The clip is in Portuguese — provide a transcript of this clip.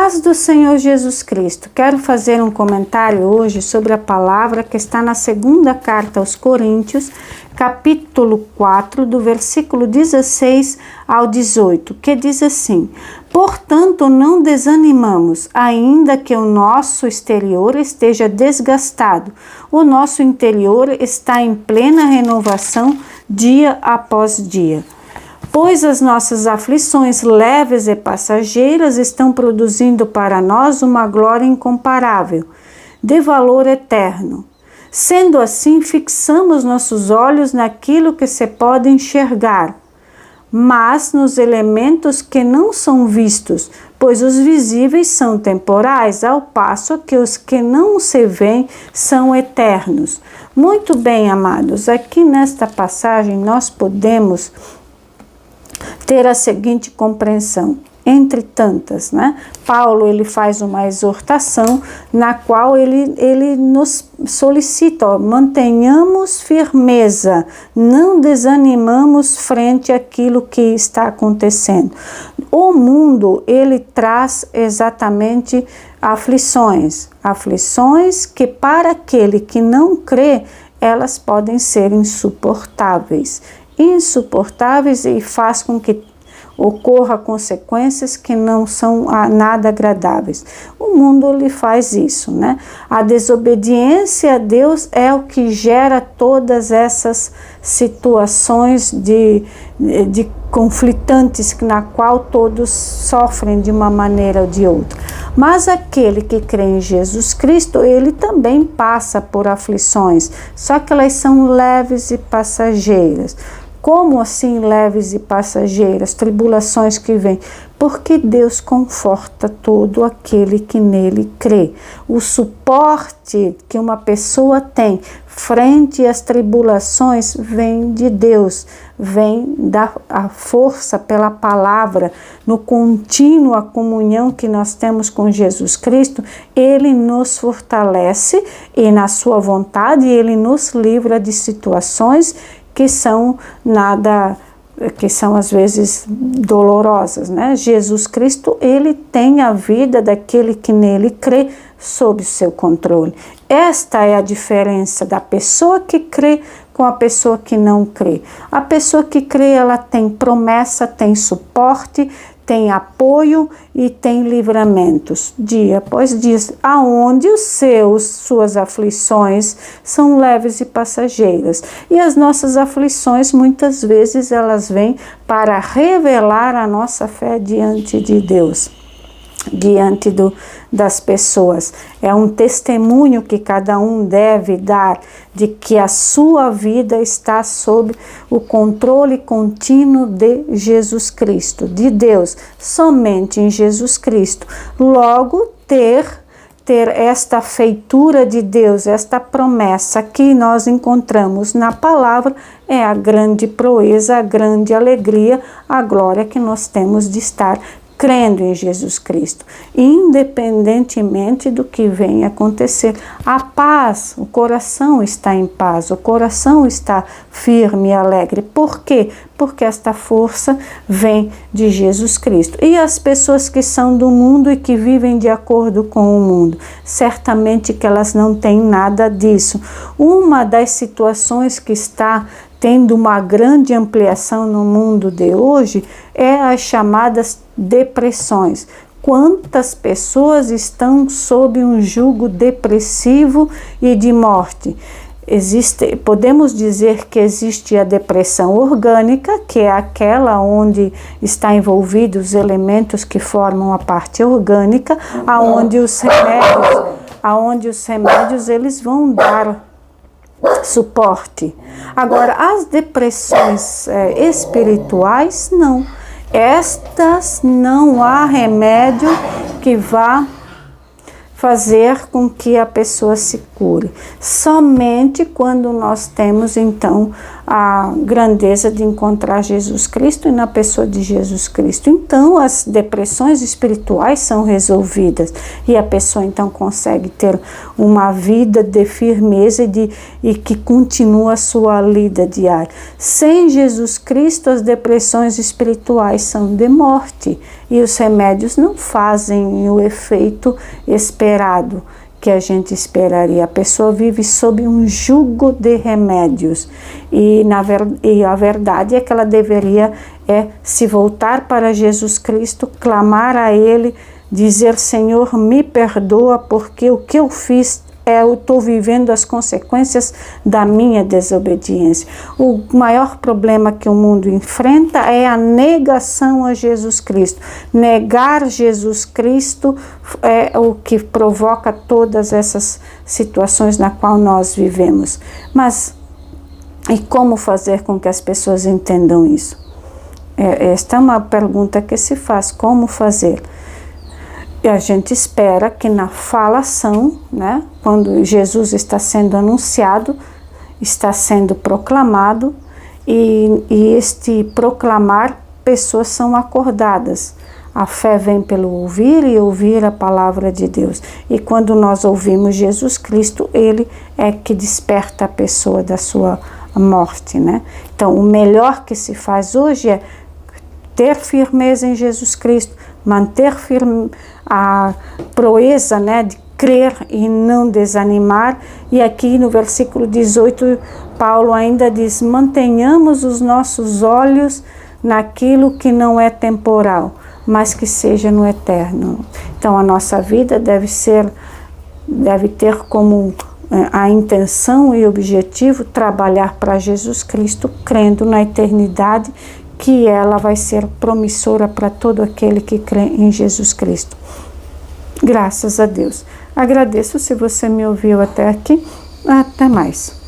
paz do Senhor Jesus Cristo. Quero fazer um comentário hoje sobre a palavra que está na segunda carta aos Coríntios, capítulo 4, do versículo 16 ao 18, que diz assim: portanto, não desanimamos, ainda que o nosso exterior esteja desgastado, o nosso interior está em plena renovação dia após dia. Pois as nossas aflições leves e passageiras estão produzindo para nós uma glória incomparável, de valor eterno. Sendo assim, fixamos nossos olhos naquilo que se pode enxergar, mas nos elementos que não são vistos, pois os visíveis são temporais, ao passo que os que não se veem são eternos. Muito bem, amados, aqui nesta passagem nós podemos ter a seguinte compreensão, entre tantas, né? Paulo, ele faz uma exortação na qual ele nos solicita, ó, mantenhamos firmeza, não desanimamos frente àquilo que está acontecendo. O mundo, ele traz exatamente aflições que para aquele que não crê, elas podem ser insuportáveis e faz com que ocorra consequências que não são nada agradáveis. O mundo lhe faz isso, né? A desobediência a Deus é o que gera todas essas situações de conflitantes na qual todos sofrem de uma maneira ou de outra. Mas aquele que crê em Jesus Cristo, ele também passa por aflições, só que elas são leves e passageiras. Como assim leves e passageiras? Tribulações que vêm. Porque Deus conforta todo aquele que nele crê. O suporte que uma pessoa tem frente às tribulações vem de Deus, vem da força pela palavra, no contínua comunhão que nós temos com Jesus Cristo. Ele nos fortalece e na sua vontade ele nos livra de situações que são às vezes dolorosas, né? Jesus Cristo, ele tem a vida daquele que nele crê sob o seu controle. Esta é a diferença da pessoa que crê com a pessoa que não crê. A pessoa que crê, ela tem promessa, tem suporte, tem apoio e tem livramentos, dia após dia, aonde suas aflições são leves e passageiras. E as nossas aflições, muitas vezes, elas vêm para revelar a nossa fé diante de Deus, diante das pessoas. É um testemunho que cada um deve dar de que a sua vida está sob o controle contínuo de Jesus Cristo, de Deus, somente em Jesus Cristo. Logo, ter esta feitura de Deus, esta promessa que nós encontramos na palavra, é a grande proeza, a grande alegria, a glória que nós temos de estar crendo em Jesus Cristo, independentemente do que venha acontecer. A paz, o coração está em paz, o coração está firme e alegre. Por quê? Porque esta força vem de Jesus Cristo. E as pessoas que são do mundo e que vivem de acordo com o mundo, certamente que elas não têm nada disso. Uma das situações que está tendo uma grande ampliação no mundo de hoje é as chamadas depressões. Quantas pessoas estão sob um jugo depressivo e de morte? Podemos dizer que existe a depressão orgânica, que é aquela onde está envolvidos os elementos que formam a parte orgânica, aonde os remédios eles vão dar suporte. Agora, as depressões espirituais, não. Estas não há remédio que vá fazer com que a pessoa se cure. Somente quando nós temos, então, a grandeza de encontrar Jesus Cristo e na pessoa de Jesus Cristo. Então, as depressões espirituais são resolvidas e a pessoa, então, consegue ter uma vida de firmeza e que continua a sua lida diária. Sem Jesus Cristo, as depressões espirituais são de morte e os remédios não fazem o efeito esperado que a gente esperaria. A pessoa vive sob um jugo de remédios e a verdade é que ela deveria se voltar para Jesus Cristo, clamar a Ele, dizer: Senhor, me perdoa porque o que eu fiz eu estou vivendo as consequências da minha desobediência. O maior problema que o mundo enfrenta é a negação a Jesus Cristo. Negar Jesus Cristo é o que provoca todas essas situações na qual nós vivemos. Mas, e como fazer com que as pessoas entendam isso? Esta é uma pergunta que se faz: como fazer? E a gente espera que na falação, né, quando Jesus está sendo anunciado, está sendo proclamado, e este proclamar, pessoas são acordadas. A fé vem pelo ouvir e ouvir a palavra de Deus. E quando nós ouvimos Jesus Cristo, Ele é que desperta a pessoa da sua morte, né? Então, o melhor que se faz hoje é ter firmeza em Jesus Cristo, manter firme a proeza, né, de crer e não desanimar. E aqui no versículo 18, Paulo ainda diz: mantenhamos os nossos olhos naquilo que não é temporal, mas que seja no eterno. Então a nossa vida deve ter como a intenção e objetivo trabalhar para Jesus Cristo, crendo na eternidade, que ela vai ser promissora para todo aquele que crê em Jesus Cristo. Graças a Deus. Agradeço se você me ouviu até aqui. Até mais.